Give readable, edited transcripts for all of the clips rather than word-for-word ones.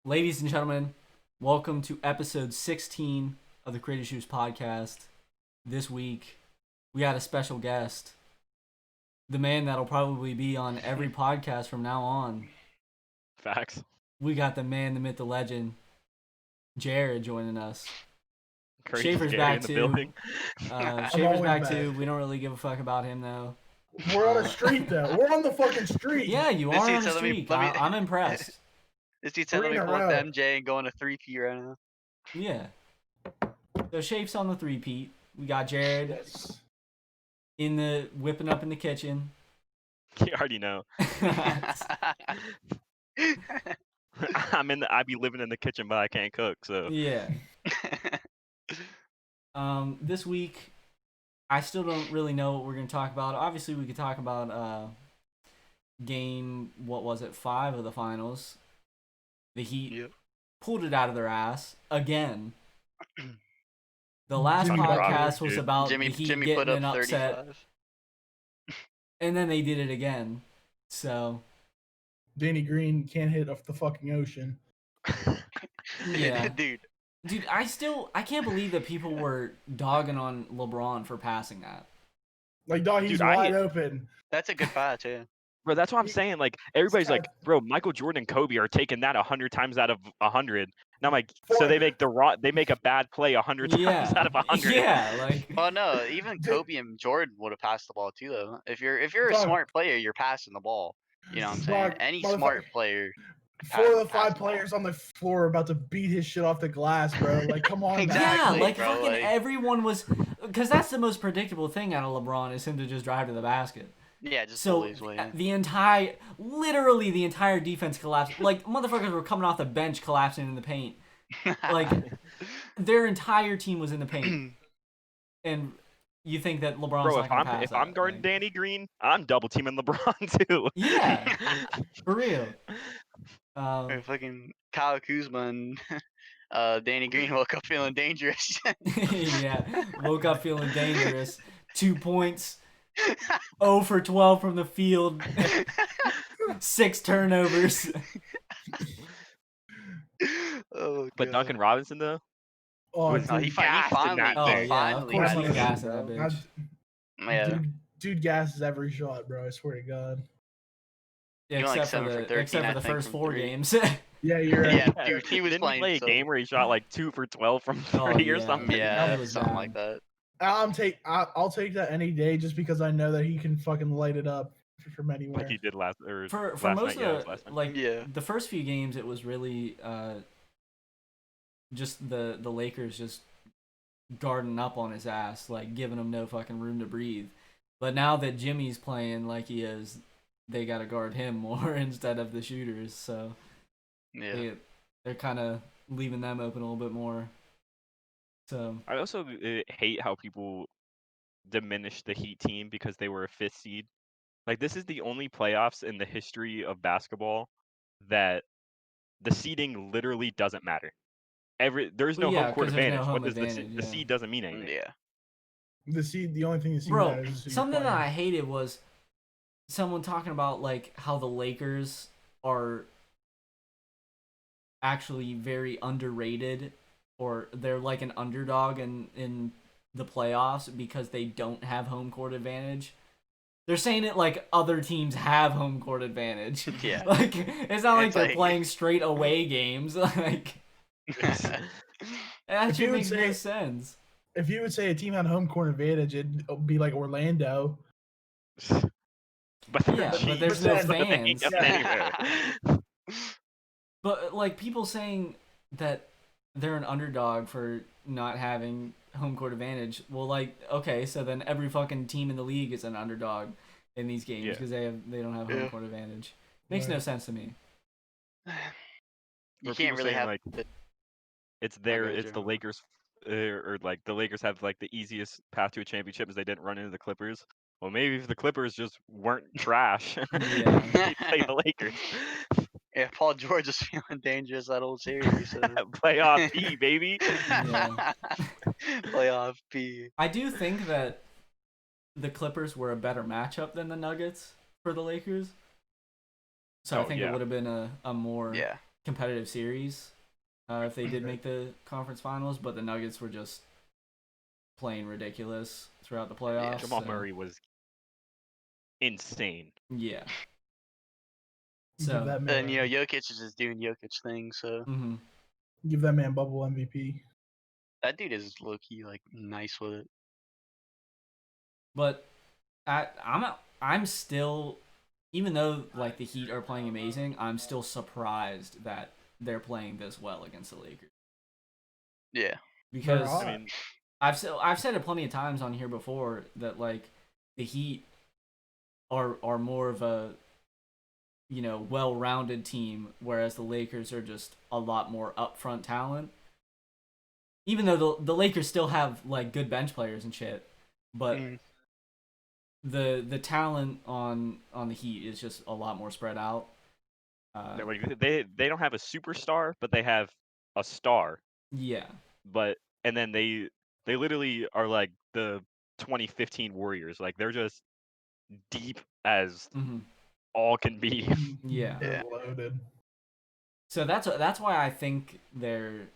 Ladies and gentlemen, welcome to episode 16 of the Creative Shoes podcast. This week, we had a special guest, the man that'll probably be on every podcast from now on. Facts. We got the man, the myth, the legend, Jared joining us. Crazy Schafer's Gary back in the too. building. Schafer's always back back. too. We don't really give a fuck about him though. We're on a streak though. We're on the fucking streak. Yeah, you This are dude on a said, let me- streak. let me- I'm impressed. This dude said, let Three me in a pull up row. MJ and go on a 3P right now. Yeah. So Shafe's on the three-peat. We got Jared Yes. in the whipping up in the kitchen. You already know. I be living in the kitchen, but I can't cook. So Yeah. This week, I still don't really know what we're gonna talk about. Obviously, we could talk about game. What was it? 5 of the finals. The Heat Yep. pulled it out of their ass again. The last Jimmy podcast Roberts, was dude. about Jimmy the Heat put getting an up upset, 35. and then they did it again. So Danny Green can't hit off the fucking ocean. yeah. Dude, Dude, I can't believe that people were dogging on LeBron for passing that. Like, dog, he's Dude, wide open. that's a good pass, too. bro, that's what I'm saying. Like everybody's guy- like, bro, Michael Jordan and Kobe are taking that 100 times out of 100. And I'm like, so Boy. they make a bad play 100 times Yeah, out of 100. yeah, like Oh no, even Kobe and Jordan would have passed the ball too, though. If you're a Dog. smart player, you're passing the ball. You know what I'm saying? Dog, Any motherfucker. smart player. 4 of the pass 5 the ball. players on the floor are about to beat his shit off the glass, bro. Like, come on, Exactly. yeah, like bro, fucking like- everyone was, because that's the most predictable thing out of LeBron is him to just drive to the basket. Yeah, just So bullies way. literally the entire defense collapsed. Like motherfuckers were coming off the bench collapsing in the paint. Like their entire team was in the paint, and you think that LeBron's Bro, not if gonna I'm pass if that, I'm guarding like- Danny Green, I'm double teaming LeBron too. Yeah, for real. Or fucking Kyle Kuzma and Danny Green woke up feeling dangerous. Yeah, woke up feeling dangerous. 2 points, 0 for 12 from the field, 6 turnovers. Oh, But God. Duncan Robinson though, Oh, was No, dude, he gassed in finally, that Oh he thing. yeah, of finally course got he's it. gassing that bro. bitch. Yeah. Dude gasses every shot, bro. I swear to God. Yeah, He went, like, except for 7 for the 13, except I for the think, first from 4 3. games. Yeah, you're right. Yeah, dude, he was Didn't playing play a so- game where he shot like 2 for 12 from Oh, 3 or yeah. something. Yeah, That was something bad. like that. I'll take that any day just because I know that he can fucking light it up from anywhere. Like he did last For last most night. Yeah, it was of last night. like Yeah. the first few games, it was really just the Lakers just guarding up on his ass, like giving him no fucking room to breathe. But now that Jimmy's playing like he is, they got to guard him more instead of the shooters. So Yeah. they're kind of leaving them open a little bit more. So I also hate how people diminish the Heat team because they were a 5th seed. Like this is the only playoffs in the history of basketball that the seeding literally doesn't matter. There's no Well, yeah, home court 'cause there's no advantage. home What does advantage, the yeah. seed doesn't mean anything. Yeah. The only thing the seed bro, matters is who you're something that playing. I hated was someone talking about like how the Lakers are actually very underrated, or they're like an underdog in the playoffs because they don't have home court advantage. They're saying it like other teams have home court advantage. Yeah. Like it's not like It's they're like- playing straight away games. Like that If you shit would makes no say- sense. If you would say a team had home court advantage, it'd be like Orlando. But they're Yeah, but cheap, there's no so they ain't fans. going anywhere. But like people saying that they're an underdog for not having home court advantage. Well, like okay, so then every fucking team in the league is an underdog in these games Yeah. because they don't have home Yeah. court advantage. Makes no Right. sense to me. You Or can't people really saying, have like, the, It's go ahead, the Jeremy. Lakers, or like the Lakers have like the easiest path to a championship as they didn't run into the Clippers. Well, maybe if the Clippers just weren't trash, Yeah. they play the Lakers. yeah, Paul George is feeling dangerous that old series. So. Playoff P, baby. Yeah. Playoff P. I do think that the Clippers were a better matchup than the Nuggets for the Lakers. So I Oh, think yeah. it would have been a more Yeah. competitive series if they did make the conference finals, but the Nuggets were just playing ridiculous throughout the playoffs. Jamal Murray was insane. Yeah. Give So that man, And Jokic is just doing Jokic things, so give that man bubble MVP. that dude is low key like nice with it. but I'm still, even though like the Heat are playing amazing, I'm still surprised that they're playing this well against the Lakers. Yeah. Because They're hot. I mean, I've said it plenty of times on here before that like the Heat are more of a well-rounded team, whereas the Lakers are just a lot more upfront talent. Even though the Lakers still have like good bench players and shit, but the talent on the Heat is just a lot more spread out. they don't have a superstar, but they have a star. Yeah. And then they literally are like the 2015 Warriors. Like they're just deep as all can be. Yeah. They're loaded. So that's why I think they're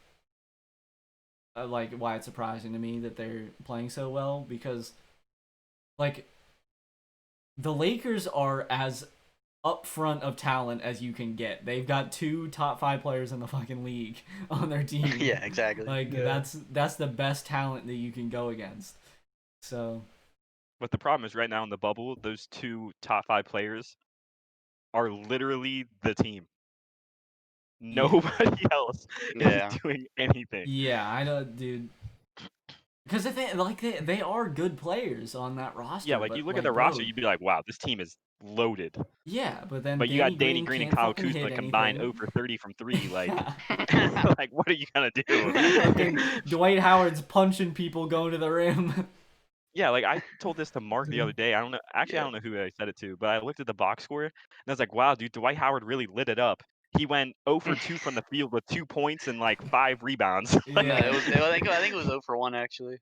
like why it's surprising to me that they're playing so well, because like the Lakers are as upfront of talent as you can get. They've got 2 top 5 players in the fucking league on their team. Yeah, exactly. Like that's the best talent that you can go against. So But the problem is right now in the bubble, those 2 top 5 players are literally the team. Nobody else is doing anything. Yeah, I know, dude. Because they are good players on that roster. Yeah, like but, you look at the roster, you'd be like, wow, this team is loaded. Yeah, but then you got Danny Green and Kyle can't Kuzma hit combined anything. over 30 from 3. Like, like what are you gonna do? Fucking Dwight Howard's punching people going to the rim. Yeah, like I told this to Mark the other day. I don't know. Actually, I don't know who I said it to, but I looked at the box score and I was like, wow, dude, Dwight Howard really lit it up. He went 0 for 2 from the field with 2 points and like 5 rebounds. No, I think it was 0 for 1 actually.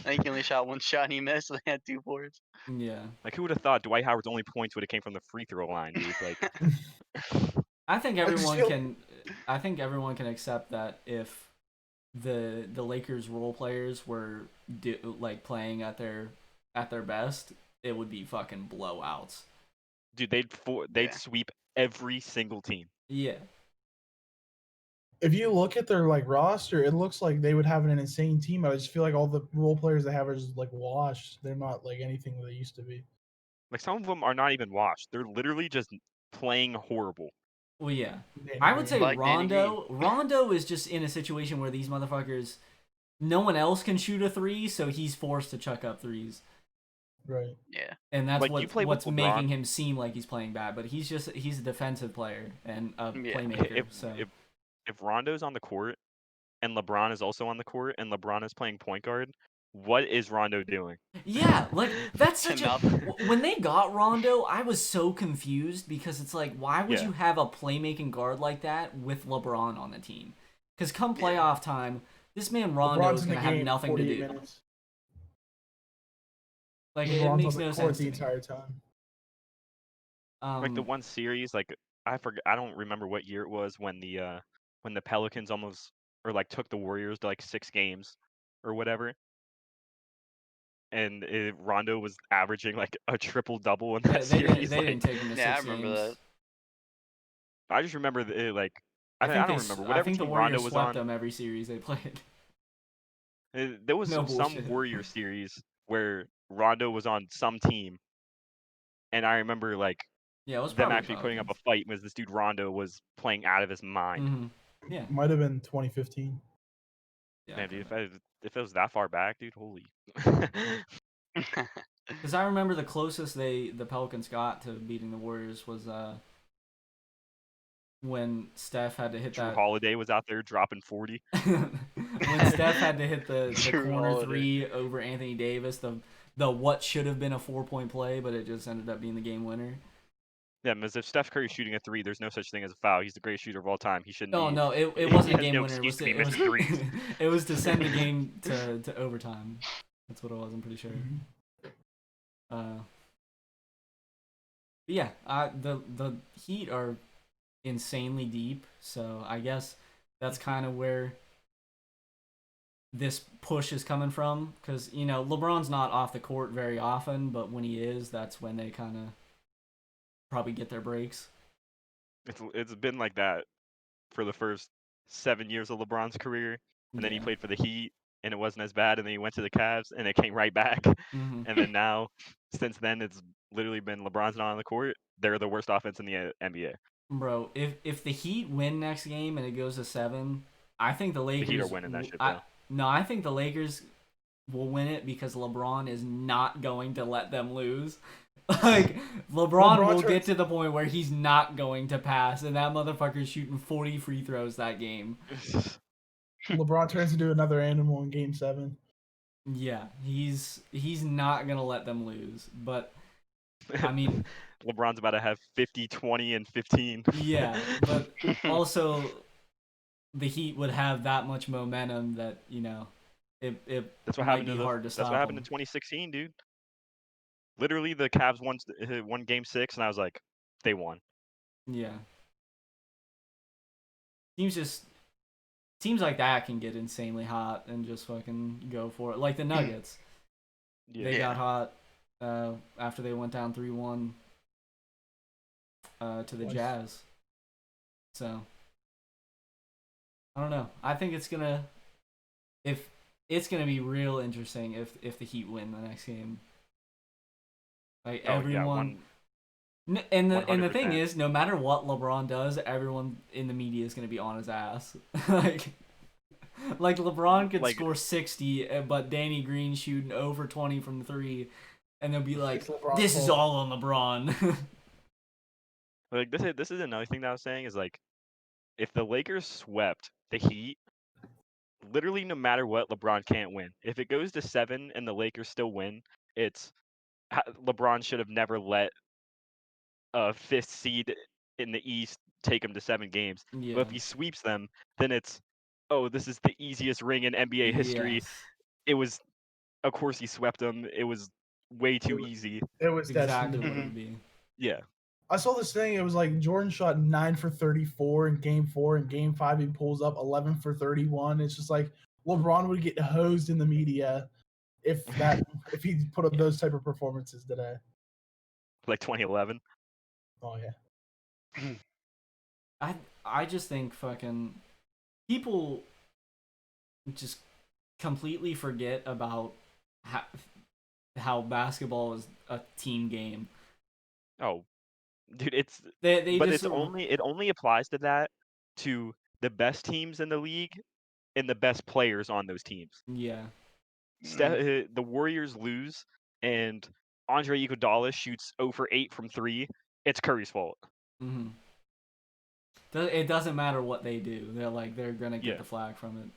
I think he only shot 1 shot and he missed. So they had 2 boards. Yeah. Like who would have thought Dwight Howard's only points would have came from the free throw line, dude? Like, I think everyone can accept that if the Lakers role players were like playing at their best, it would be fucking blowouts. Dude, they'd sweep every single team. Yeah. If you look at their like roster, it looks like they would have an insane team. I just feel like all the role players they have are just like washed. They're not like anything they used to be. Like some of them are not even washed. They're literally just playing horrible. Well, yeah. I would say Like Rondo is just in a situation where these motherfuckers, no one else can shoot a 3, so he's forced to chuck up 3s. Right. Yeah. And that's like, what's making him seem like he's playing bad, but he's a defensive player and a playmaker. If Rondo's on the court and LeBron is also on the court and LeBron is playing point guard, what is Rondo doing? Yeah, like that's such a when they got Rondo, I was so confused because it's like, why would you have a playmaking guard like that with LeBron on the team? Because come playoff time, this man Rondo is gonna have nothing to do. Minutes. Like it makes no sense the entire time. Like the one series, like I don't remember what year it was when the Pelicans almost took the Warriors to like 6 games or whatever. And Rondo was averaging like a triple double in that series. They didn't take him to 6 games. I remember that. I just remember I don't remember. Whatever I think the team Warriors Rondo was swept on, them every series they played. There was some Warrior series where Rondo was on some team, and I remember it was them actually putting up a fight because this dude Rondo was playing out of his mind. Mm-hmm. Yeah, might have been 2015. Yeah, man, dude, if it was that far back, dude, holy. Because I remember the closest the Pelicans got to beating the Warriors was when Steph had to hit Drew Holiday was out there dropping 40. When Steph had to hit the corner Holiday. 3 over Anthony Davis, the what should have been a 4-point play, but it just ended up being the game winner. Yeah, because if Steph Curry's shooting a 3, there's no such thing as a foul. He's the greatest shooter of all time. He shouldn't. No, it wasn't a game no winner. It was to send the game to overtime. That's what it was. I'm pretty sure. Yeah, the Heat are insanely deep. So I guess that's kind of where this push is coming from, because LeBron's not off the court very often, but when he is, that's when they kind of probably get their breaks. It's been like that for the first 7 years of LeBron's career, and then he played for the Heat, and it wasn't as bad, and then he went to the Cavs, and it came right back. Mm-hmm. And then now, since then, it's literally been LeBron's not on the court. They're the worst offense in the NBA. Bro, if the Heat win next game and it goes to 7, I think the Lakers. The Heat are winning that shit, though. No, I think the Lakers will win it because LeBron is not going to let them lose. Like, LeBron will get to the point where he's not going to pass, and that motherfucker's shooting 40 free throws that game. LeBron turns into another animal in Game 7. Yeah, he's not going to let them lose. But, I mean... LeBron's about to have 50, 20, and 15. Yeah, but also the Heat would have that much momentum that, it that's what might happened be hard to stop. That's what happened in 2016, dude. Literally, the Cavs won Game 6, and I was like, they won. Yeah. Teams like that can get insanely hot and just fucking go for it. Like the Nuggets. They got hot after they went down 3-1 to the Jazz. So, I don't know. I think it's gonna be real interesting if the Heat win the next game. Like everyone, and the thing is, no matter what LeBron does, everyone in the media is gonna be on his ass. like LeBron could score 60, but Danny Green shooting over 20 from 3, and they'll be like, "This is all on LeBron." Like this is another thing that I was saying is like, if the Lakers swept the Heat, literally no matter what, LeBron can't win. If it goes to 7 and the Lakers still win, it's LeBron should have never let a 5th seed in the East take him to 7 games. Yeah. But if he sweeps them, then it's, oh, this is the easiest ring in NBA history. Yes. It was, of course, he swept them. It was way too easy. It was exactly destiny. what it would be. Yeah. I saw this thing. It was like Jordan shot 9 for 34 in Game 4. In Game 5, he pulls up 11 for 31. It's just like LeBron would get hosed in the media if if he put up those type of performances today. Like 2011. Oh yeah. I just think fucking people just completely forget about how basketball is a team game. Oh, dude, it's it only applies to that to the best teams in the league and the best players on those teams. Yeah. The Warriors lose and Andre Iguodala shoots 0 for 8 from 3. It's Curry's fault. Mm-hmm. It doesn't matter what they do. They're gonna get the flag from it.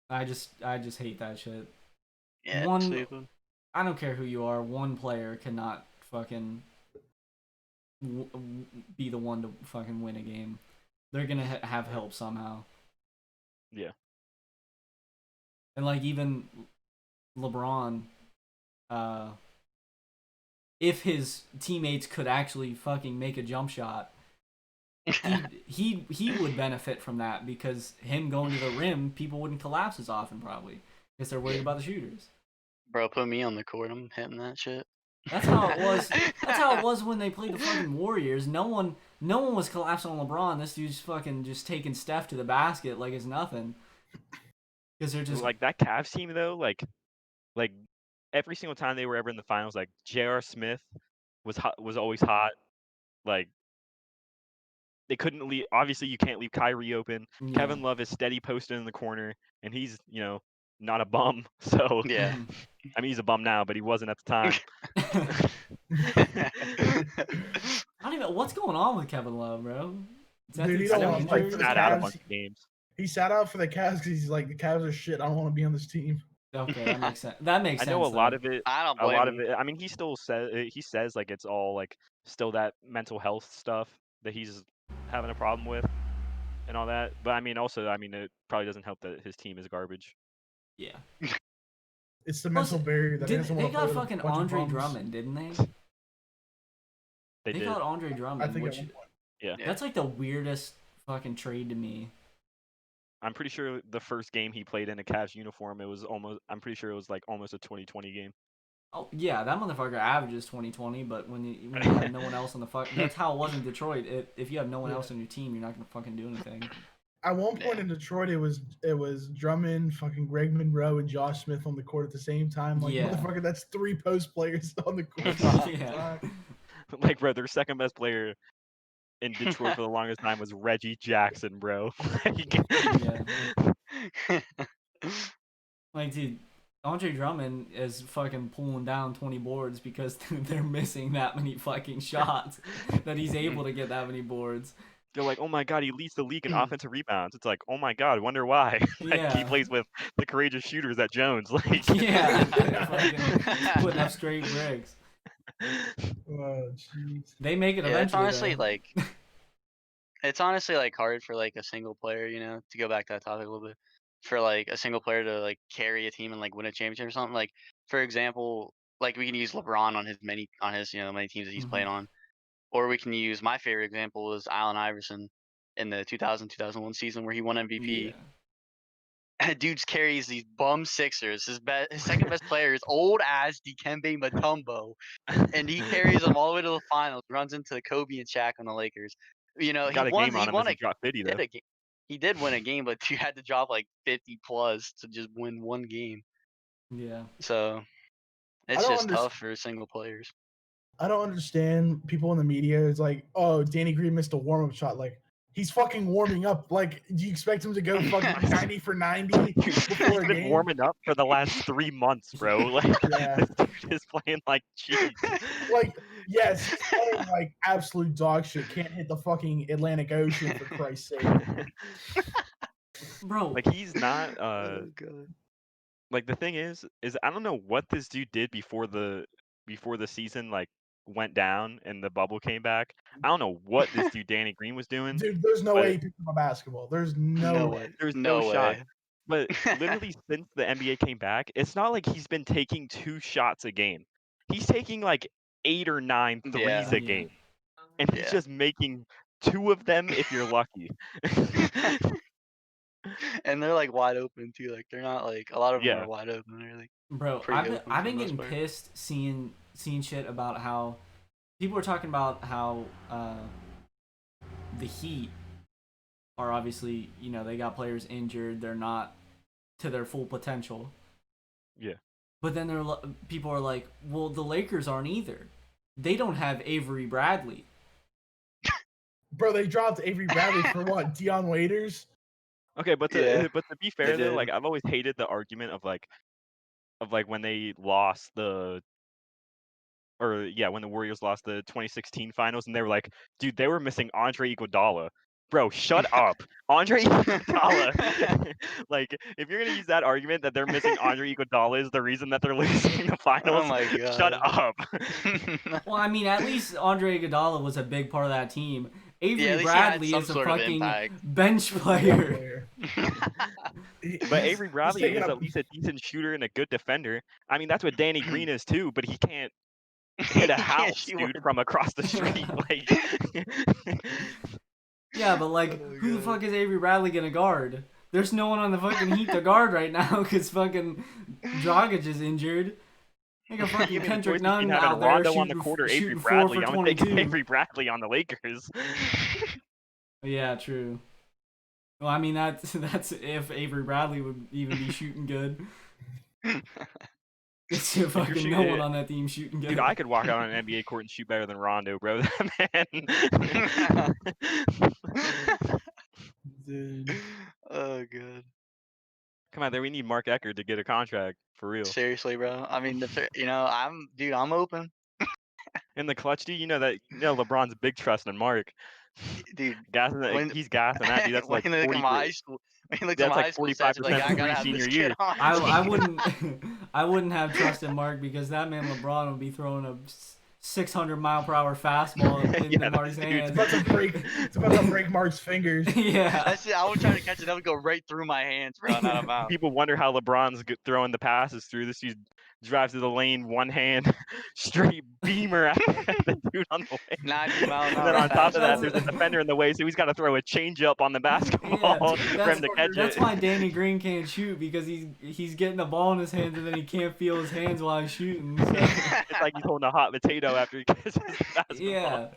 I just hate that shit. Yeah, I don't care who you are. One player cannot fucking be the one to fucking win a game. They're gonna have help somehow. Yeah. And like even LeBron, if his teammates could actually fucking make a jump shot, he would benefit from that, because him going to the rim, people wouldn't collapse as often probably because they're worried about the shooters. Bro, put me on the court. I'm hitting that shit. That's how it was. That's how it was when they played the fucking Warriors. No one was collapsing on LeBron. This dude's fucking just taking Steph to the basket like it's nothing. Because they're just like that Cavs team though. Like every single time they were ever in the finals, like J.R. Smith was always hot. Like they couldn't leave. Obviously, you can't leave Kyrie open. Yeah. Kevin Love is steady posted in the corner, and he's not a bum. So yeah. I mean, he's a bum now, but he wasn't at the time. I don't even. What's going on with Kevin Love, bro? Dude, he sat out a bunch of games. He sat out for the Cavs because he's like, the Cavs are shit. I don't want to be on this team. Okay, that makes sense. That makes sense. I know a lot of it. I don't blame him. I mean, he says like it's all like still that mental health stuff that he's having a problem with and all that. But I mean, also, it probably doesn't help that his team is garbage. Yeah. It's the mental barrier that they got fucking Andre Drummond, didn't they? They did. Got Andre Drummond, I think which Yeah. That's like the weirdest fucking trade to me. I'm pretty sure the first game he played in a Cavs uniform, I'm pretty sure it was like almost a 2020 game. Oh yeah, that motherfucker averages 2020, but when you have no one else on the that's how it was in Detroit. If you have no one else on your team, you're not gonna fucking do anything. At one point in Detroit, it was Drummond, fucking Greg Monroe, and Josh Smith on the court at the same time. Like, motherfucker, that's 3 post players on the court at the same time. Like, bro, their second best player in Detroit for the longest time was Reggie Jackson, bro. Like, dude, Andre Drummond is fucking pulling down 20 boards because they're missing that many fucking shots that he's able to get that many boards. They're like, oh my god, he leads the league in offensive rebounds. It's like, oh my god, wonder why. Like, he plays with the courageous shooters at Jones. Like, fucking putting up straight bricks. Oh, jeez. They make it eventually. It's honestly like, it's honestly like hard for like a single player, you know, to go back to that topic a little bit, for like a single player to like carry a team and like win a championship or something. Like, for example, like we can use LeBron on his many many teams that he's played on. Or we can use my favorite example is Allen Iverson in the 2000-2001 season where he won MVP. Yeah. Dude carries these bum Sixers. His second best player is old ass Dikembe Mutombo, and he carries them all the way to the finals. Runs into Kobe and Shaq on the Lakers. You know, he won a drop 50 though. He did win a game, but you had to drop like 50 plus to just win one game. Yeah. So it's just tough for single players. I don't understand people in the media. It's like, oh, Danny Green missed a warm-up shot. Like, he's fucking warming up. Like, do you expect him to go fucking 90 for 90 before He's been warming up for the last 3 months, bro. Like, this dude is playing like cheese. Like, yes, he's playing like absolute dog shit. Can't hit the fucking Atlantic Ocean, for Christ's sake. Bro. Like, he's not, oh, God. Like, the thing is I don't know what this dude did before the season, like, went down and the bubble came back. I don't know what this dude Danny Green was doing. Dude, there's no way he picked up a basketball. There's no way. There's no shot. But literally since the NBA came back, it's not like he's been taking 2 shots a game. He's taking like 8 or 9 threes a game. And he's just making 2 of them if you're lucky. And they're like wide open too. Like, they're not like, a lot of them are wide open. They're like, bro, I've been getting pissed seeing shit about how people are talking about how the Heat are obviously, you know, they got players injured, they're not to their full potential. Yeah. But then people are like, well, the Lakers aren't either. They don't have Avery Bradley. Bro, they dropped Avery Bradley for what? Dion Waiters? Okay, but to be fair though, like, I've always hated the argument of when they lost when the Warriors lost the 2016 finals, and they were like, dude, they were missing Andre Iguodala. Bro, shut up. Andre Iguodala. Like, if you're gonna use that argument that they're missing Andre Iguodala is the reason that they're losing the finals, oh my God. Shut up. Well, I mean, at least Andre Iguodala was a big part of that team. Avery Bradley is a fucking bench player. But Avery Bradley is at least a decent shooter and a good defender. I mean, that's what Danny Green is too, but he can't hit a house, dude, from across the street. Like, yeah, but like, who the fuck is Avery Bradley gonna guard? There's no one on the fucking Heat to guard right now because fucking Dragic is injured. Like a fucking Kendrick Nunn out there Rondo on the quarter, Avery Bradley. I'm taking Avery Bradley on the Lakers. Yeah, true. Well, I mean, that's if Avery Bradley would even be shooting good. It's fucking no one on that team shooting good. Dude, I could walk out on an NBA court and shoot better than Rondo, bro. Man. Dude. Oh, God. Come on, we need Mark Eckert to get a contract for real. Seriously, bro. I mean, I'm open. In the clutch, dude, you know LeBron's big trust in Mark. Dude, he's gassing that dude. That's like 40. That's like 45% for senior year. I wouldn't have trust in Mark because that man LeBron would be throwing a 600-mile-per-hour fastball in Mark's hands. It's about to break Mark's fingers. Yeah. That's it. I was trying to catch it. That would go right through my hands, bro. People wonder how LeBron's throwing the passes through. This dude drives to the lane, one hand, straight beamer at the dude on the lane. 90-mile-an-hour And then on top of that, That's there's a- a defender in the way, so he's got to throw a change up on the basketball for that's him to catch that's it. why Danny Green can't shoot, because he's getting the ball in his hands and then he can't feel his hands while he's shooting. So. It's like he's holding a hot potato after he catches the basketball. Yeah.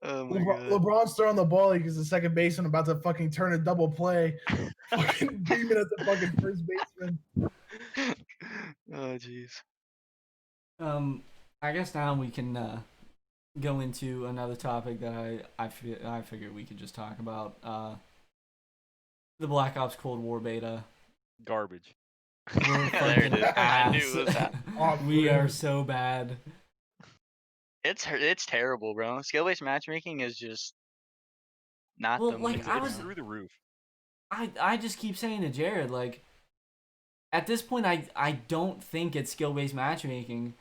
Oh my god. LeBron's throwing the ball because the second baseman about to fucking turn a double play, fucking beaming at the fucking first baseman. Oh jeez. I guess now we can go into another topic that I figured we could just talk about. The Black Ops Cold War beta. Garbage. We're There it fucking is. I knew ass. it was that. We are so bad. It's terrible, bro. Skill-based matchmaking is just not Well, the like, move. I It's was- through the roof. I just keep saying to Jared, like, at this point, I don't think it's skill-based matchmaking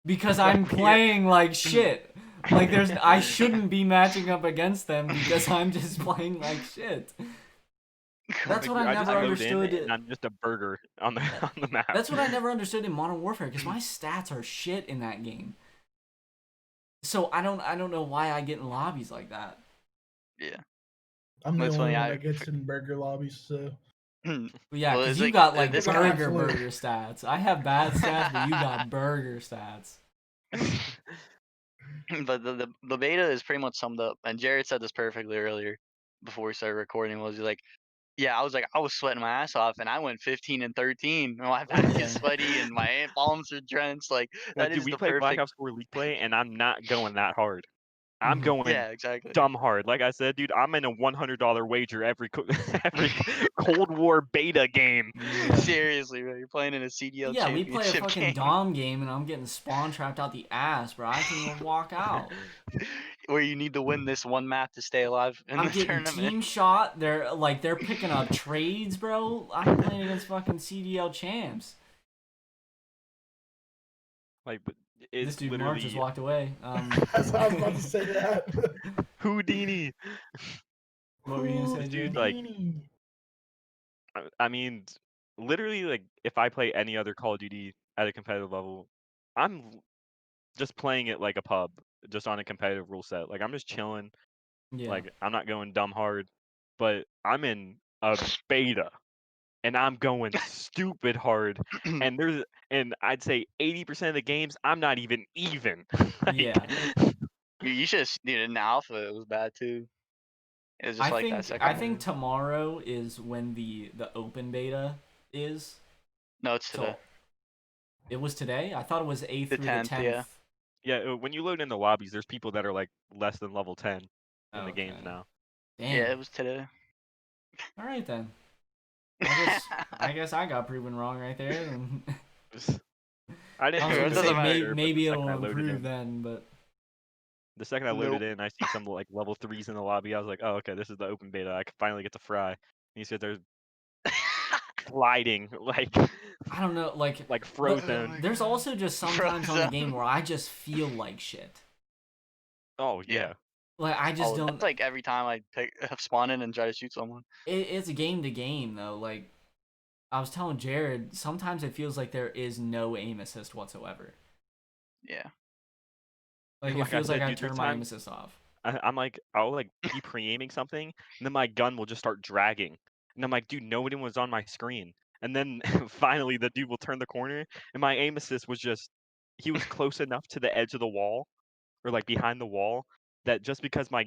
because I'm playing like shit. Like, I shouldn't be matching up against them because I'm just playing like shit. That's what I just never load in understood. and I'm just a burger on the map. That's what I never understood in Modern Warfare, because my stats are shit in that game. So I don't know why I get in lobbies like that. Yeah. I'm the That's only funny, one I- that gets in burger lobbies, so But yeah, Well, because it's you like- got like this kind of- burger stats. I have bad stats, but you got burger stats. But the beta is pretty much summed up, and Jared said this perfectly earlier before we started recording. Was like, yeah, I was sweating my ass off, and I went 15 and 13. My back Yeah. is sweaty, and my palms are drenched. Like that Dude, is we the play Black perfect. Ops 4 League play, and I'm not going that hard. I'm Mhm. going Yeah, exactly. dumb hard. Like I said, dude, I'm in a $100 wager every every Cold War beta game. Yeah. Seriously, bro, you're playing in a CDL Yeah, we play a championship fucking game Dom game, and I'm getting spawn trapped out the ass, bro. I can't even walk out. where you need to win this one map to stay alive in I'm the getting tournament. team shot. They're picking up trades, bro. I'm playing against fucking CDL champs. Like, but it's This dude literally Mark just walked away. that's what I was about to say that. Houdini. What were you gonna say, Dude, Jared? like- Houdini. I mean, literally, like, if I play any other Call of Duty at a competitive level, I'm just playing it like a pub, just on a competitive rule set. Like, I'm just chilling. Yeah. Like, I'm not going dumb hard, but I'm in a beta, and I'm going stupid hard. And I'd say 80% of the games, I'm not even. Like, Yeah. You should have seen it in the alpha. It was bad too. It was just like that second. I think move. tomorrow is when the open beta is. No, it's So today. it was today. I thought it was 8th The through 10th, the 10th. yeah. Yeah, when you load in the lobbies, there's people that are like less than level 10 in the Okay. games now. Damn. Yeah, it was today. All right then. I guess I got proven wrong right there. And I I didn't. was It gonna doesn't say matter, maybe but the second it'll I loaded improve in- then, but The second I loaded in, I see some like level 3s in the lobby. I was like, oh, okay, this is the open beta. I can finally get to fry. And you said there's sliding like I don't know. Like frozen. there's also just sometimes on the Frozen. game where I just feel like shit. Oh Yeah. yeah. Like I just don't. That's like every time I spawn in and try to shoot someone. It's game to game though. Like I was telling Jared, sometimes it feels like there is no aim assist whatsoever. Yeah. Like it Like I feels like said, I dude, turn there's my aim times- assist off. I'm like, I'll like be pre-aiming something, and then my gun will just start dragging, and I'm like, dude, nobody was on my screen. And then finally, the dude will turn the corner, and my aim assist was just, he was close enough to the edge of the wall, or like behind the wall, that just because my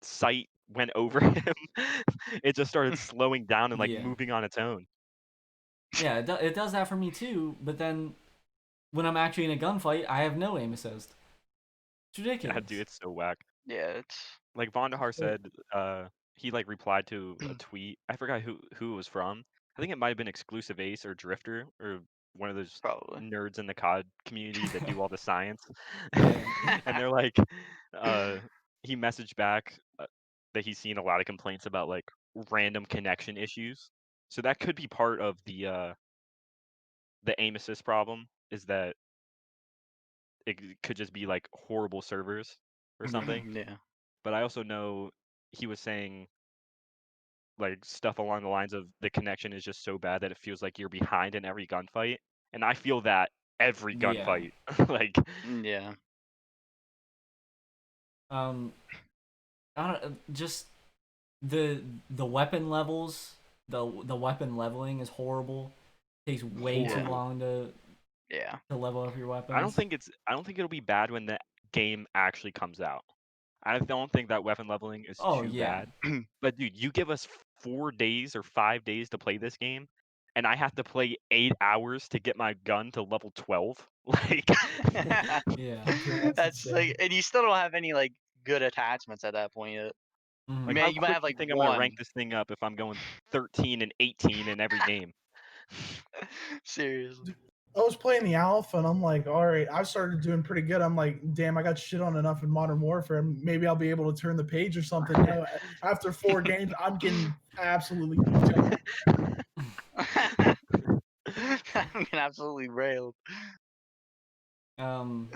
sight went over him, it just started slowing down and like Yeah. moving on its own. Yeah, it does that for me too. But then when I'm actually in a gunfight, I have no aim assist. It's ridiculous. Yeah, dude, it's so whack. Yeah, it's Like Vondahar So- said, he like replied to a tweet. I forgot who it was from. I think it might have been Exclusive Ace or Drifter or one of those probably. nerds in the COD community that do all the science. Yeah. And they're like, he messaged back that he's seen a lot of complaints about like random connection issues. So that could be part of the aim assist problem, is that it could just be like horrible servers or something. Yeah. But I also know he was saying like stuff along the lines of the connection is just so bad that it feels like you're behind in every gunfight, and I feel that every Yeah. gunfight. Like, Yeah. I don't just the weapon levels, the weapon leveling is horrible. Takes way too Yeah. long to Yeah. level up your weapons. I don't think it'll be bad when the game actually comes out. I don't think that weapon leveling is Oh, too yeah. bad. But dude, you give us 4 days or 5 days to play this game, and I have to play 8 hours to get my gun to level 12. Like, Yeah. That's insane. like, and you still don't have any like good attachments at that point yet. Mhm. like Man, how you might quick have do you like think I'm gonna one. rank this thing up if I'm going 13 and 18 in every game? Seriously. I was playing the alpha and I'm like, all right, I started doing pretty good. I'm like, damn, I got shit on enough in Modern Warfare. Maybe I'll be able to turn the page or something. No, after 4 games, I'm getting absolutely beat up. I'm getting absolutely railed. Um,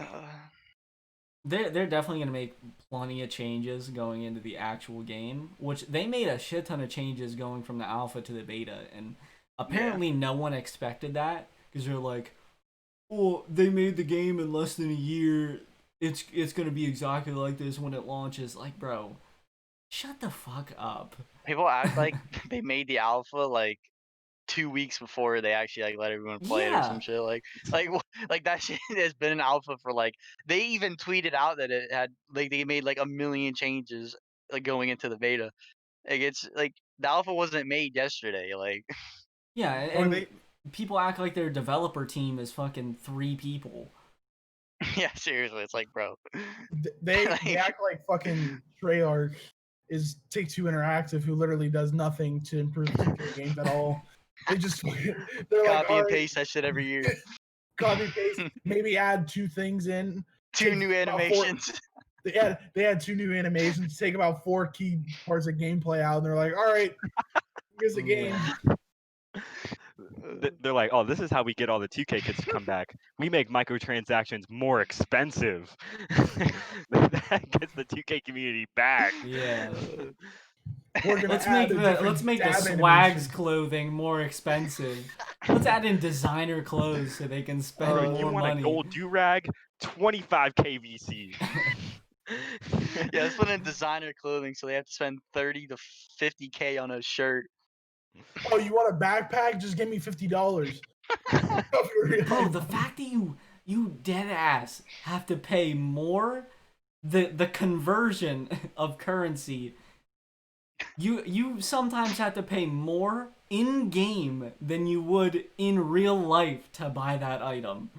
they're definitely gonna make plenty of changes going into the actual game, which they made a shit ton of changes going from the alpha to the beta, and apparently no one expected that because they're like, "Oh, they made the game in less than a year. It's gonna be exactly like this when it launches." Like, bro, shut the fuck up. People act like they made the alpha like 2 weeks before they actually like let everyone play it or some Yeah. shit. Like that shit has been an alpha for like, they even tweeted out that it had like they made like a million changes like going into the beta. Like it's like the alpha wasn't made yesterday. Like Yeah, Or and they, people act like their developer team is fucking 3 people. yeah, seriously, it's like, bro. they Like, act like fucking Treyarch is Take-Two Interactive, who literally does nothing to improve 2K games at all. They just they're like, copy all and right, paste that shit every year. copy paste, maybe add 2 things in. 2 take new about 4 animations. They had 2 new animations, take about 4 key parts of gameplay out, and they're like, all right, here's the game. They're like, oh, this is how we get all the 2K kids to come back. We make microtransactions more expensive. That gets the 2K community back. Yeah. We're gonna Let's add make a the different dab swags animation. clothing more expensive. Let's add in designer clothes so they can spend Bro, more you want money. a gold do-rag? 25K VC. Yeah, let's put in designer clothing so they have to spend 30 to 50K on a shirt. Oh, you want a backpack? Just give me $50. Bro, the fact that you dead ass have to pay more, the conversion of currency, you sometimes have to pay more in game than you would in real life to buy that item.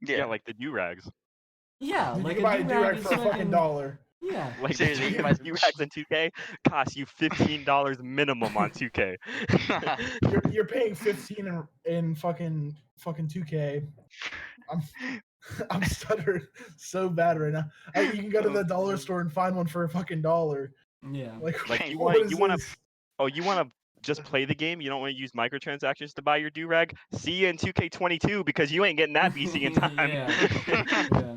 Yeah, like the do-rags. Yeah, Dude, like you a can buy a do-rag do-rag is for a fucking fucking dollar. yeah. Like Seriously, the you might- do-rags in 2K cost you $15 minimum on 2K. You're paying 15 in fucking 2K. I'm stuttering so bad right now. You can go to the dollar store and find one for a fucking dollar. Yeah. Like you what is want to this? you want to just play the game. You don't want to use microtransactions to buy your do-rag. See you in 2K22 because you ain't getting that VC in time. Yeah. Yeah.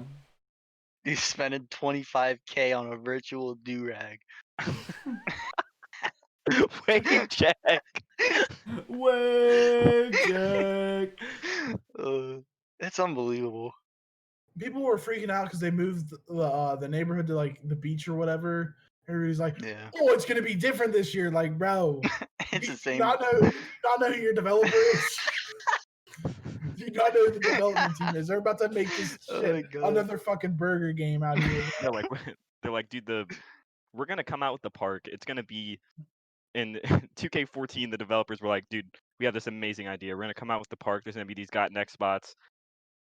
You spending 25K on a virtual do-rag. Wave check. Wave check. It's unbelievable. People were freaking out because they moved the neighborhood to like the beach or whatever. Everybody's like, Yeah. "Oh, it's gonna be different this year." Like, bro, It's do the same. you not know who your developer is? Do you not know who the development team is? They're about to make this Oh shit my God. another fucking burger game out here. They're like, dude, we're gonna come out with the park. It's gonna be in 2K14. The developers were like, dude, we have this amazing idea. We're gonna come out with the park. There's gonna be these got next spots.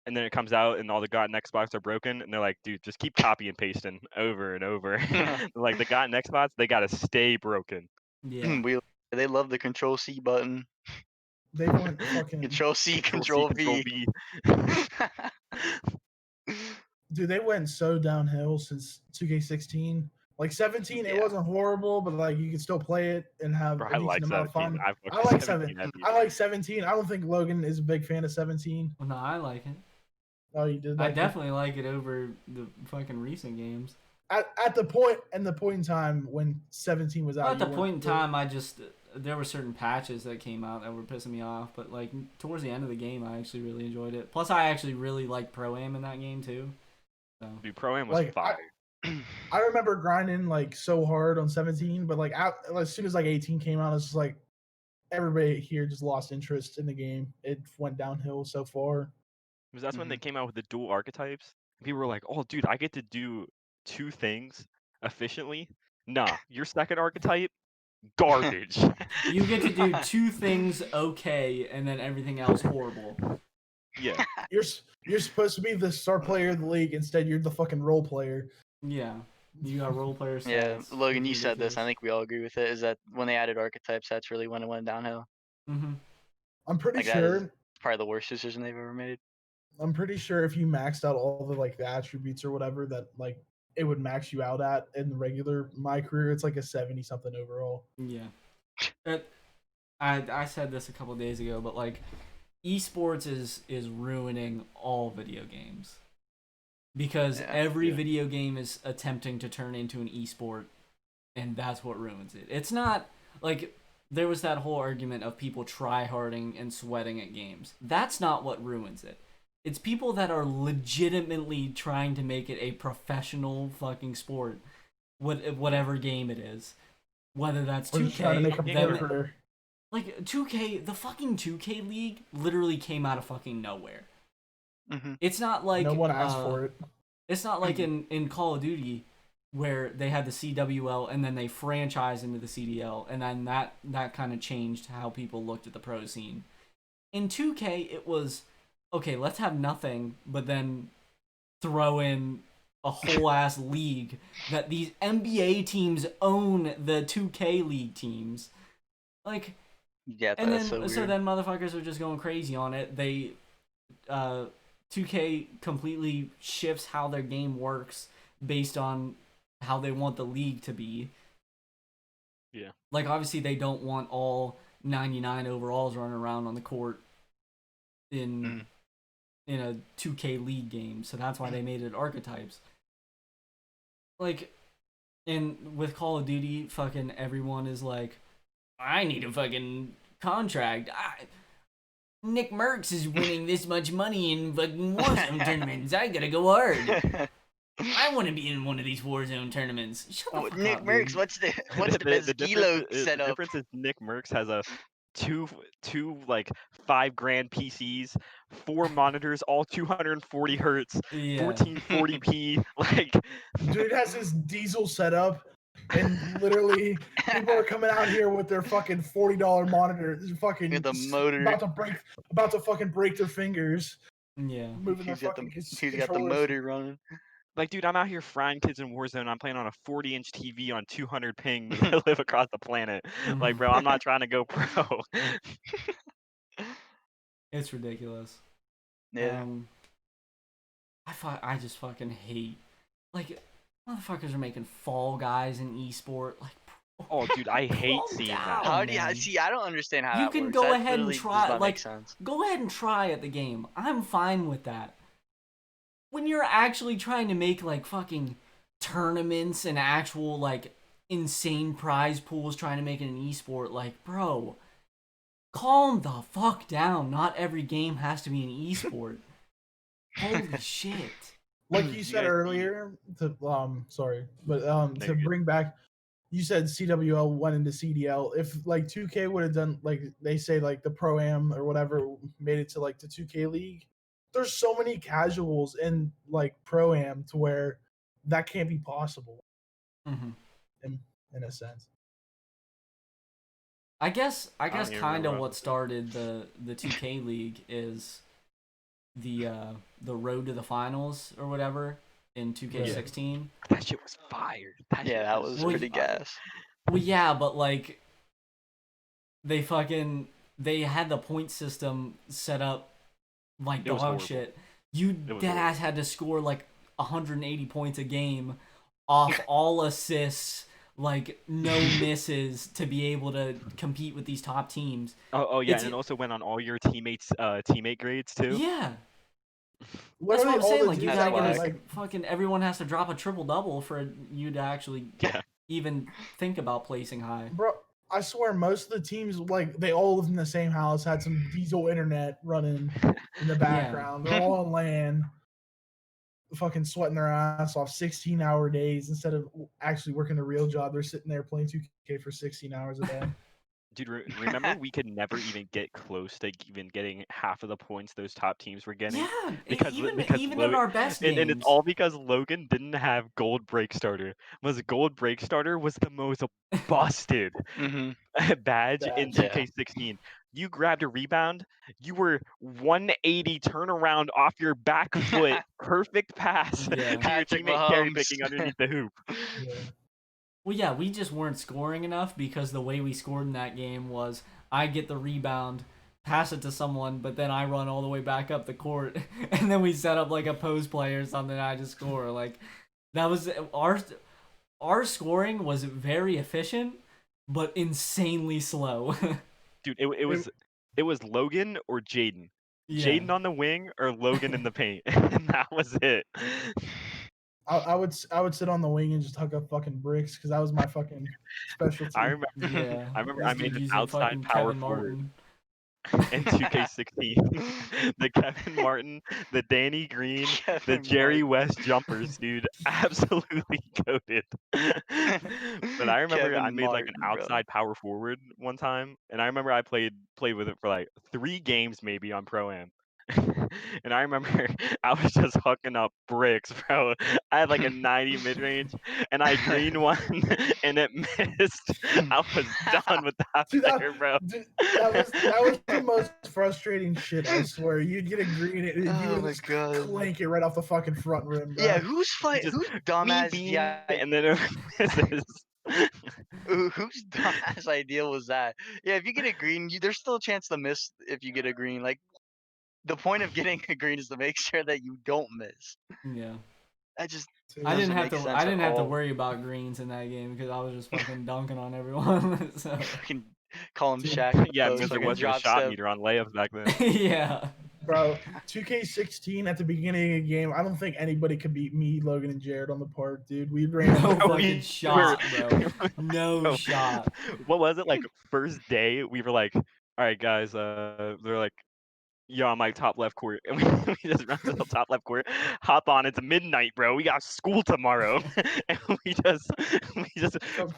And then it comes out and all the got next spots are broken. And they're like, dude, just keep copy and pasting over and over. Like the got next spots, they gotta stay broken. Yeah. They love the Control C button. They went fucking Control C, Control Control C, V. dude. They went so downhill since 2K16. Like 17, it Yeah. wasn't horrible, but like you could still play it and have Bro, a I decent like amount of 17. fun. I I like 17 I like 17. I don't think Logan is a big fan of 17. Well, no, I like it. Oh, you did. I Like it? definitely like it over the fucking recent games. At the point in time when 17 was out. Well, at the you point in weren't time, there were certain patches that came out that were pissing me off, but like towards the end of the game, I actually really enjoyed it. Plus, I actually really liked Pro-Am in that game too. So Dude, Pro-Am was Like, fire. I remember grinding like so hard on 17, but like as soon as like 18 came out, it's just like everybody here just lost interest in the game. It went downhill so far. Because that's when they came out with the dual archetypes. People were like, "Oh, dude, I get to do 2 things efficiently." Nah, your second archetype, garbage. you get to do 2 things okay, and then everything else horrible. Yeah. You're supposed to be the star player of the league. Instead, you're the fucking role player. Yeah, you got role player stats. Yeah, Logan, you It's said this. I ridiculous. think we all agree with it. Is that when they added archetypes, that's really when it went downhill. Mhm. I'm pretty Like that is sure. probably the worst decision they've ever made. I'm pretty sure if you maxed out all the like the attributes or whatever that like it would max you out at in the regular my career, it's like a 70 something overall. Yeah. I said this a couple days ago, but like esports is ruining all video games. Because every video game is attempting to turn into an esport, and that's what ruins it. It's not like there was that whole argument of people tryharding and sweating at games. That's not what ruins it. It's people that are legitimately trying to make it a professional fucking sport, whatever game it is. Whether that's We're 2K, just trying to make a then- career. like 2K, the fucking 2K league literally came out of fucking nowhere. Mm-hmm. It's not like No one asked for it. It's not like in Call of Duty where they had the CWL and then they franchised into the CDL, and then that kind of changed how people looked at the pro scene. In 2K, it was okay. Let's have nothing, but then throw in a whole ass league that these NBA teams own the 2K league teams, like. Yeah, And that's then so weird. then motherfuckers are just going crazy on it. They 2K completely shifts how their game works based on how they want the league to be. Yeah. Like obviously they don't want all 99 overalls running around on the court in a 2K league game. So that's why they made it archetypes. Like and with Call of Duty, fucking everyone is like, I need a fucking contract. Nick Merckx is winning this much money in fucking Warzone tournaments. I gotta go hard. I want to be in one of these Warzone tournaments. Shut the fuck Nick up, Merckx, dude. what's the best kilo The setup? difference is Nick Merckx has a two like $5,000 PCs, 4 monitors, all 240 hertz, Yeah. 1440p. Like, Dude has his diesel setup, and literally people are coming out here with their fucking $40 monitor, fucking With the motor. about to fucking break their fingers, Yeah. moving their He's got the fucking he's got the controllers. motor running. like, dude, I'm out here frying kids in Warzone. I'm playing on a 40-inch TV on 200 ping because I live across the planet. Like, bro, I'm not trying to go pro. It's ridiculous. Yeah. I just fucking hate, like, motherfuckers are making Fall Guys in esport. Like, Oh, dude, I hate Calm seeing down. that. How do you man. see? I don't understand how You that can works. go That ahead and literally try, does not like, make sense. go ahead and try at the game. I'm fine with that. When you're actually trying to make like fucking tournaments and actual like insane prize pools trying to make it an esport, like, bro, calm the fuck down. Not every game has to be an esport. Holy shit. Like you said guys- earlier, to sorry, but No, to you're good. bring back, you said CWL went into CDL. If like 2K would have done like they say like the Pro Am or whatever made it to like the 2K league, there's so many casuals in like Pro Am to where that can't be possible Mm-hmm. in a sense. I guess don't even kind remember of what what started the 2K league is the road to the finals or whatever in 2K16. That shit was fire. Yeah, that was Well, pretty gas. Well, yeah, but like they had the point system set up like It was dog horrible. shit. You It was deadass had to score like 180 points a game off all assists, like no misses to be able to compete with these top teams. Oh yeah, It's- and it also went on all your teammates' teammate grades too. Yeah. That's Literally what I'm all saying. the Like you dudes gotta that get were, a, like fucking everyone has to drop a triple double for you to actually Yeah. even think about placing high. bro, I swear most of the teams, like, they all lived in the same house, had some diesel internet running in the background. They're all on LAN, fucking sweating their ass off 16-hour days instead of actually working a real job. They're sitting there playing 2K for 16 hours a day. Dude, remember we could never even get close to even getting half of the points those top teams were getting? Yeah, Because even in our best games. and it's all because Logan didn't have gold break starter. Gold break starter was the most busted badge in Yeah. 2K16. You grabbed a rebound, you were 180 turnaround off your back foot, perfect pass Yeah. to your Patrick teammate carry Mahomes. picking underneath the hoop. Yeah. Well, yeah, we just weren't scoring enough because the way we scored in that game was I get the rebound, pass it to someone, but then I run all the way back up the court, and then we set up like a post play or something. And I just score. Like that was our scoring was very efficient, but insanely slow. Dude, it was Logan or Jayden. Yeah. Jayden on the wing or Logan in the paint, and that was it. I would sit on the wing and just hug up fucking bricks because that was my fucking specialty. I remember. Yeah. I remember This I made dude an using outside fucking power Kevin forward Martin. in 2K16. The Kevin Martin, the Danny Green, the Kevin Jerry Martin. West jumpers, dude, absolutely goated. But I remember I Kevin made like an Martin, bro. outside power forward one time, and I remember I played with it for like 3 games maybe on Pro Am. And I remember I was just hooking up bricks, bro. I had like a 90 mid range, and I greened one, and it missed. I was done with that Dude, player, bro. that was the most frustrating shit. I swear, you'd get a green, and you Oh would my just God. clank it right off the fucking front rim, bro. Yeah, who's Just whose me dumbass being, yeah, and then it misses. whose dumbass idea was that? Yeah, if you get a green, there's still a chance to miss if you get a green. Like the point of getting a green is to make sure that you don't miss. Yeah. That just I didn't doesn't have make to. sense I at didn't have to all. worry about greens in that game because I was just fucking dunking on everyone. So Fucking call him Dude, Shaq in the Yeah, post, because there fucking wasn't a drop shot step. meter on layups back then. yeah. Bro, 2K16 at the beginning of the game, I don't think anybody could beat me, Logan, and Jared on the park, dude. We ran No Bro, fucking shot, bro. No Bro, shot. what was it like? First day, we were like, "All right, guys." They're like, "Yo, I'm like top left court," and we just run to the top left court, hop on. It's midnight, bro. We got school tomorrow, and we just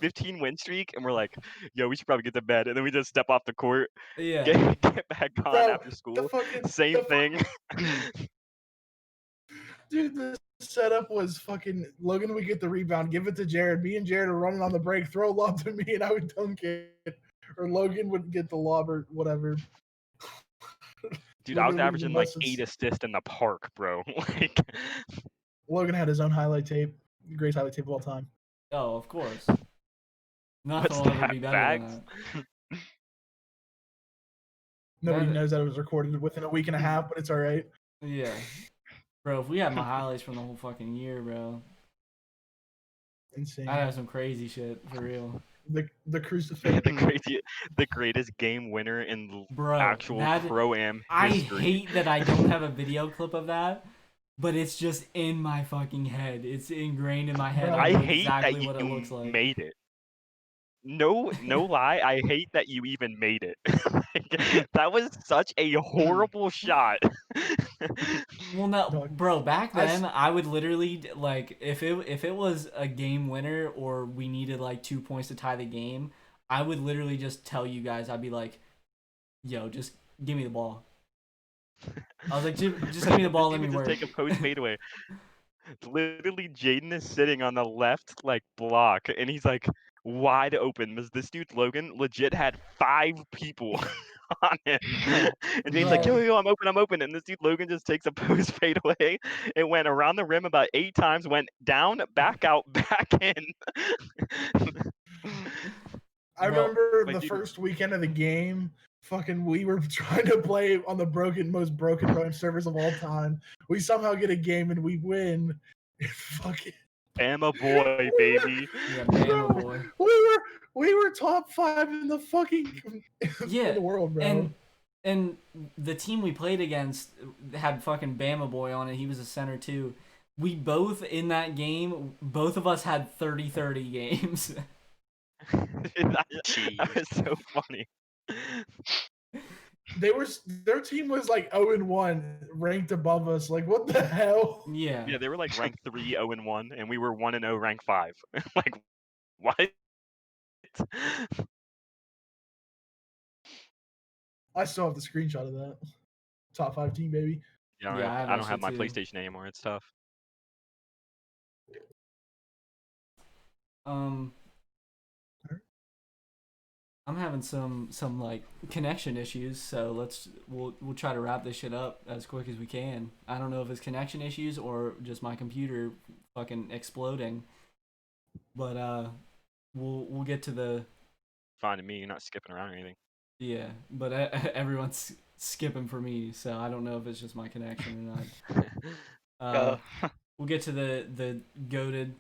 15 win streak, and we're like, "Yo, we should probably get to bed," and then we just step off the court, Yeah. get back on Bro, after school. fucking- Same the thing. Dude, the setup was fucking Logan would get the rebound, give it to Jared. Me and Jared are running on the break, throw a lob to me, and I would dunk it. Or Logan would get the lob or whatever. Dude, I was Logan would be the averaging like best. 8 assists in the park, bro. Like, Logan had his own highlight tape, the greatest highlight tape of all time. Oh, of course. what's Nothing will ever that? be better Facts? than that. Nobody That- knows that it was recorded within a week and a half, but it's all right. Yeah. Bro, if we had my highlights from the whole fucking year, bro, Insane. I'd have some crazy shit for real. The crucifix. The greatest game winner in Bro, actual that- Pro-Am I history. hate that I don't have a video clip of that, but it's just in my fucking head. It's ingrained in my head. Bro, I I know hate exactly that what it looks you like. made it. No lie, I hate that you even made it. Like, that was such a horrible shot. Well, no, Dog. bro. Back I s- then, I would literally like if it was a game winner or we needed like 2 points to tie the game, I would literally just tell you guys. I'd be like, "Yo, just give me the ball." I was like, "Just give me the ball. Let You me would work." just take a post fadeaway. Literally, Jayden is sitting on the left like block, and he's like wide open. This dude Logan legit had 5 people on him, and Jayden's like, Bro. yo, I'm open, and this dude Logan just takes a post fadeaway. It went around the rim about 8 times, went down, back out, back in. I Bro, remember like, the dude- first weekend of the game. Fucking, we were trying to play on the most broken Pro-Am servers of all time. We somehow get a game and we win. Fucking Bama boy, baby. Yeah, Bama boy. We were top 5 in the fucking Yeah, in the world, bro. And the team we played against had fucking Bama boy on it. He was a center too. We both in that game, both of us had 30-30 games. That was so funny. Their team was like 0-1, ranked above us. Like, what the hell? Yeah. Yeah, they were like ranked 3, 0-1, and we were 1-0, ranked 5. Like, what? I still have the screenshot of that. Top 5 team, baby. Yeah, I have I that don't have shit my too. PlayStation anymore. It's tough. I'm having some like connection issues, so we'll try to wrap this shit up as quick as we can. I don't know if it's connection issues or just my computer fucking exploding, but we'll get to the Fine to me. You're not skipping around or anything. yeah, but everyone's skipping for me, so I don't know if it's just my connection or not. We'll get to the goated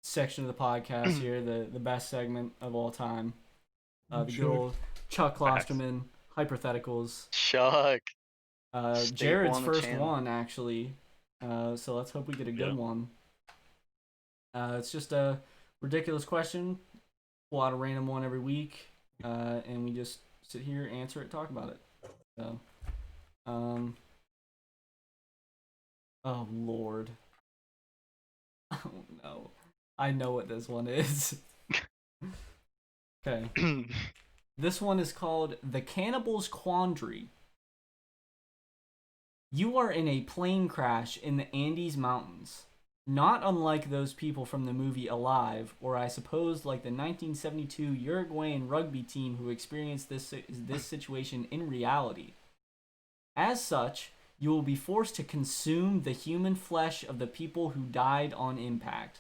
section of the podcast here, the best segment of all time. The good old Chuck Klosterman hypotheticals. Chuck. Jared's first one actually. So let's hope we get a good one. It's just a ridiculous question. Pull out a random one every week, and we just sit here, answer it, talk about it. So, oh Lord. Oh no. I know what this one is. Okay. This one is called The Cannibal's Quandary. You are in a plane crash in the Andes Mountains. Not unlike those people from the movie Alive, or I suppose like the 1972 Uruguayan rugby team who experienced this situation in reality. As such, you will be forced to consume the human flesh of the people who died on impact.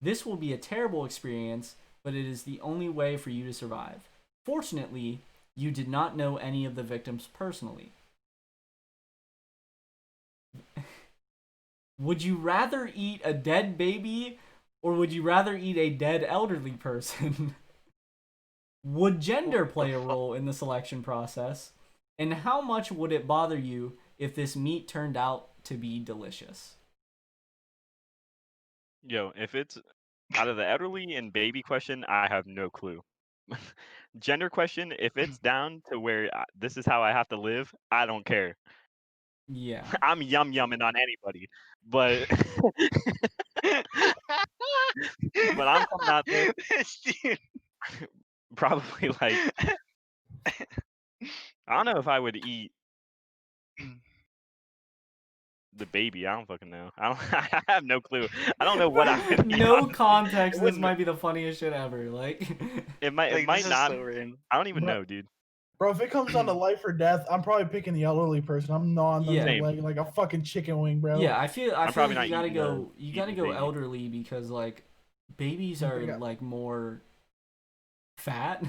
This will be a terrible experience, but it is the only way for you to survive. Fortunately, you did not know any of the victims personally. Would you rather eat a dead baby, or would you rather eat a dead elderly person? Would gender play a role in the selection process? And how much would it bother you if this meat turned out to be delicious? Yo, if it's out of the elderly and baby question, I have no clue. Gender question, if it's down to where this is how I have to live, I don't care. Yeah. I'm yumming on anybody, but but I'm coming out there probably like I don't know if I would eat the baby. I don't fucking know. I have no clue. I don't know what I would eat. No context. This wouldn't- might be the funniest shit ever. Like, It might Like, might this is not. so random. I don't even Bro- know, dude. Bro, if it comes down to life or death, I'm probably picking the elderly person. I'm gnawing on Yeah. their leg like a fucking chicken wing, bro. yeah, I feel probably like not you eating gotta the go baby. elderly because like babies are Yeah. like more fat.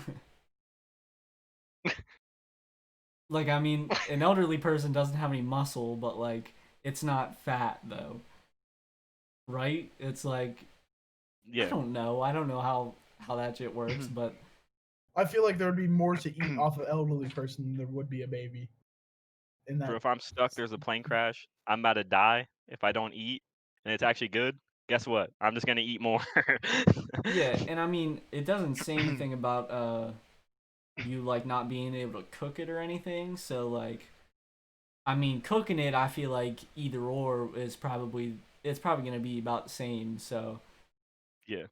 Like, I mean, an elderly person doesn't have any muscle, but like it's not fat though, right? It's like Yeah. I don't know how that shit works, but I feel like there would be more to eat off an elderly person than there would be a baby. In Bro, that, if I'm stuck, there's a plane crash. I'm about to die. If I don't eat, and it's actually good, guess what? I'm just gonna eat more. yeah, and I mean, it doesn't say anything about you like not being able to cook it or anything. So like, I mean, cooking it, I feel like either or is probably gonna be about the same. So Yeah.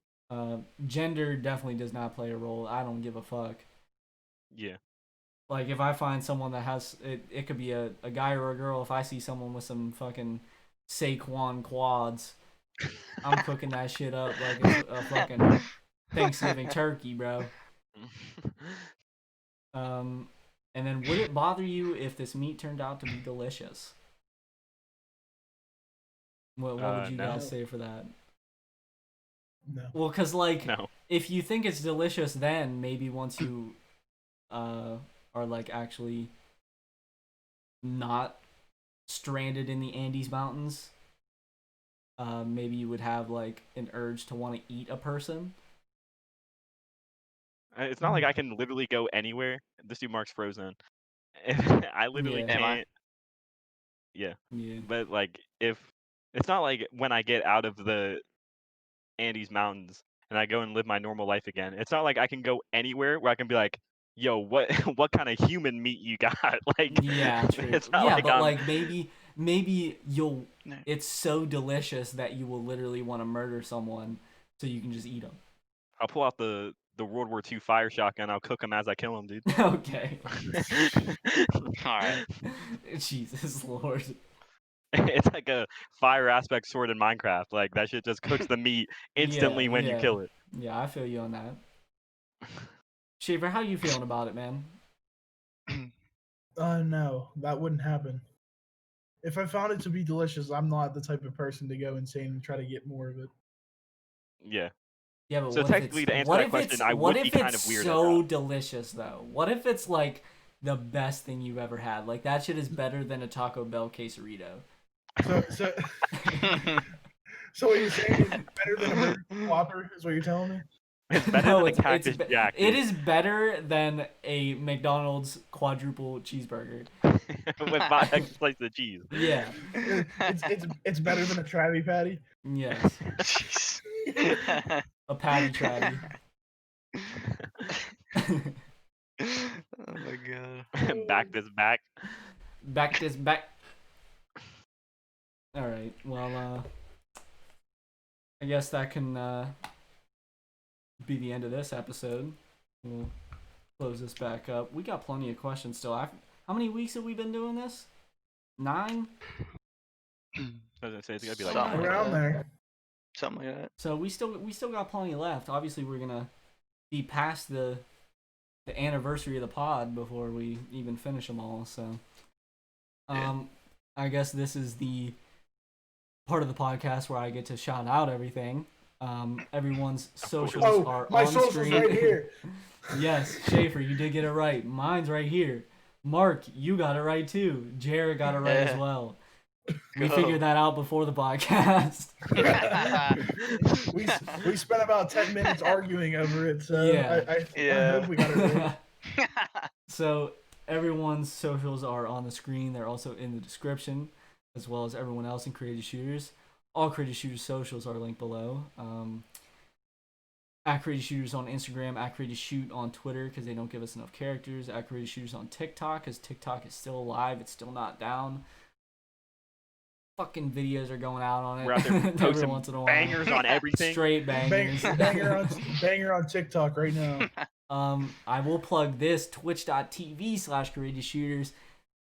Gender definitely does not play a role. I don't give a fuck. Yeah. Like if I find someone that has it could be a guy or a girl. If I see someone with some fucking Saquon quads, I'm cooking that shit up like it's a fucking Thanksgiving turkey, bro. And then would it bother you if this meat turned out to be delicious? What would you No. guys say for that? no. Well, cause like No. if you think it's delicious, then maybe once you are like actually not stranded in the Andes Mountains, maybe you would have like an urge to want to eat a person. It's not like I can literally go anywhere. This dude Mark's frozen. I literally Yeah. Am I? can't. Yeah. Yeah. But like if it's not like when I get out of the Andes Mountains and I go and live my normal life again. It's not like I can go anywhere where I can be like, yo, what what kind of human meat you got? Like, Yeah, true. it's not Yeah, like but I'm. like maybe you'll. No. It's so delicious that you will literally want to murder someone, so you can just eat them. I'll pull out the World War II fire shotgun. I'll cook them as I kill them, dude. Okay. Alright. Jesus Lord. It's like a fire aspect sword in Minecraft. Like that shit just cooks the meat instantly when you yeah. kill it. Yeah, I feel you on that. Shaffer, how you feeling about it, man? No, that wouldn't happen. If I found it to be delicious, I'm not the type of person to go insane and try to get more of it. Yeah. Yeah, but So what if technically, it's to answer what that if question, it's I what would be if kind it's of weird so at that. delicious though? What if it's like the best thing you've ever had? Like that shit is better than a Taco Bell quesarito. So what you're saying is better than a Burger King Whopper? Is what you're telling me? It's better No, than a it's Cactus Jack. it dude. is better than a McDonald's quadruple cheeseburger. With 5 extra slices of cheese. Yeah. It's better than a Travi Patty. Yes. Jeez. A patty tratty. Oh my god. Back this back. Back this back. All right. Well, I guess that can be the end of this episode. We'll close this back up. We got plenty of questions still. How many weeks have we been doing this? 9? I was gonna say it's gotta be like Something like Around that. there. Something like that. So we still got plenty left. Obviously, we're gonna be past the anniversary of the pod before we even finish them all. So, I guess this is the part of the podcast where I get to shout out everything. Everyone's socials are my on socials screen. right here. Yes, Shaffer, you did get it right. Mine's right here. Mark, you got it right too. Jared got it right as well. We Go. figured that out before the podcast. we spent about 10 minutes arguing over it, so Yeah. I hope we got it right. So everyone's socials are on the screen. They're also in the description, as well as everyone else in Creative Shooters. All Creative Shooters socials are linked below. At Creative Shooters on Instagram, at Creative Shoot on Twitter, because they don't give us enough characters. At Creative Shooters on TikTok, because TikTok is still alive. It's still not down. Fucking videos are going out on it. We're out there every posting once in a while. bangers on everything. Straight bangers. Banger on TikTok right now. I will plug this, twitch.tv/Creative Shooters.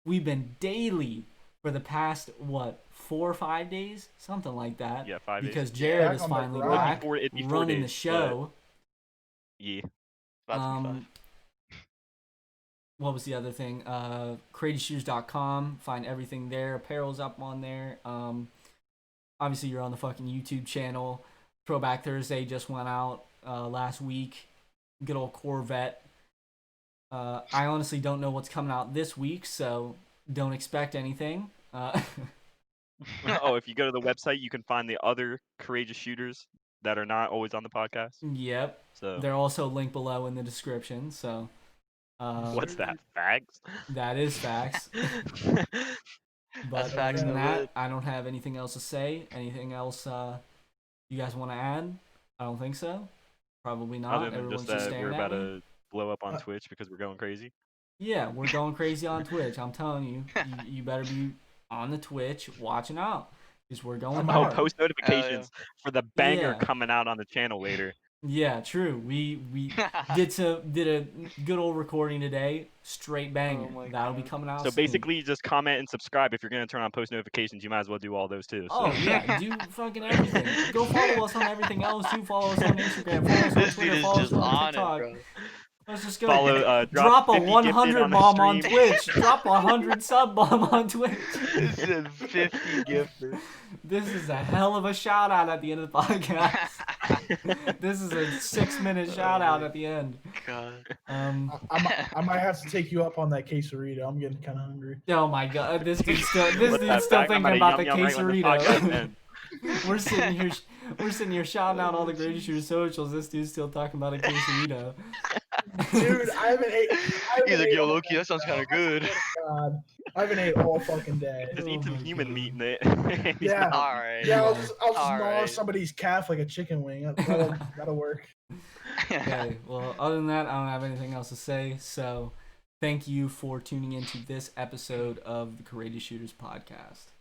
We've been daily for the past, 4 or 5 days? Something like that. Yeah, 5 days. Because Jared Back is on the finally grind. back, It'd be 4 running the days, show. Yeah. About to be 5. What was the other thing? CreativeShooters.com. Find everything there. Apparel's up on there. Obviously, you're on the fucking YouTube channel. Throwback Thursday just went out last week. Good old Corvette. I honestly don't know what's coming out this week, so don't expect anything. Oh, if you go to the website, you can find the other courageous shooters that are not always on the podcast. Yep. So They're also linked below in the description, so... what's that? Fags? That is facts. But facts, other than no that, good. I don't have anything else to say. Anything else you guys want to add? I don't think so. Probably not. Other than Everyone's just just that staring we're at about me. to blow up on Twitch because we're going crazy. Yeah, we're going crazy on Twitch. I'm telling you, you better be on the Twitch watching out because we're going Oh, hard. post notifications for the banger Yeah. coming out on the channel later. Yeah, true. We did a good old recording today. Straight banger. Oh my That'll be God. coming out So soon. basically, just comment and subscribe. If you're gonna turn on post notifications, you might as well do all those too. So. Oh yeah, do fucking everything. Go follow us on everything else. Do follow us on Instagram. Follow us on This dude Twitter. is Follow us just on on TikTok. it, bro. Let's just go. Follow. Drop a 50 gifted 100 on the bomb on stream. Twitch. Drop a 100 sub bomb on Twitch. This is 50 gifter. This is a hell of a shout out at the end of the podcast. This is a 6-minute shout out at the end. God. I might have to take you up on that quesarito. I'm getting kind of hungry. Oh my god, this dude's still What's that thinking fact? I'm about the yum right when the podcast quesarito. ends. We're sitting here shouting out all the Greatest Shooter socials. This dude's still talking about a quesarito. Dude, I haven't ate. He's like, yo, Loki, that sounds kind of good. God, I haven't ate all fucking day. Just Oh eat some my human God. meat in it. He's Yeah. not- All right. Yeah, I'll Yeah. just All gnaw right. somebody's calf like a chicken wing. That'll work. Okay, well, other than that, I don't have anything else to say. So, thank you for tuning into this episode of the Courageous Shooters podcast.